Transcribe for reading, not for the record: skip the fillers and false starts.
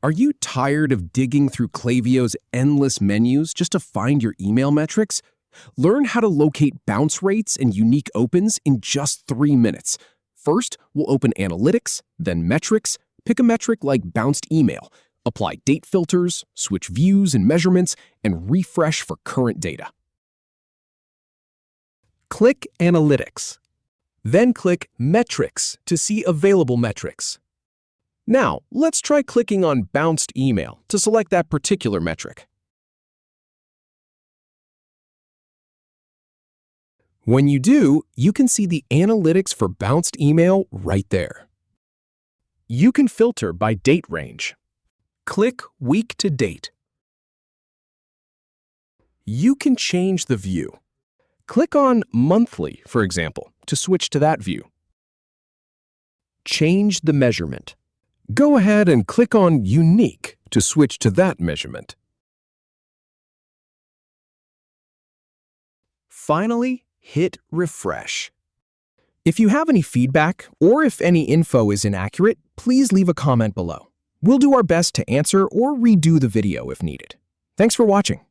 Are you tired of digging through Klaviyo's endless menus just to find your email metrics? Learn how to locate bounce rates and unique opens in just 3 minutes. First, we'll open Analytics, then Metrics. Pick a metric like bounced email. Apply date filters, switch views and measurements, and refresh for current data. Click Analytics. Then click Metrics to see available metrics. Now, let's try clicking on Bounced Email to select that particular metric. When you do, you can see the analytics for bounced email right there. You can filter by date range. Click Week to Date. You can change the view. Click on Monthly, for example, to switch to that view. Change the measurement. Go ahead and click on Unique to switch to that measurement. Finally, hit Refresh. If you have any feedback or if any info is inaccurate, please leave a comment below. We'll do our best to answer or redo the video if needed. Thanks for watching.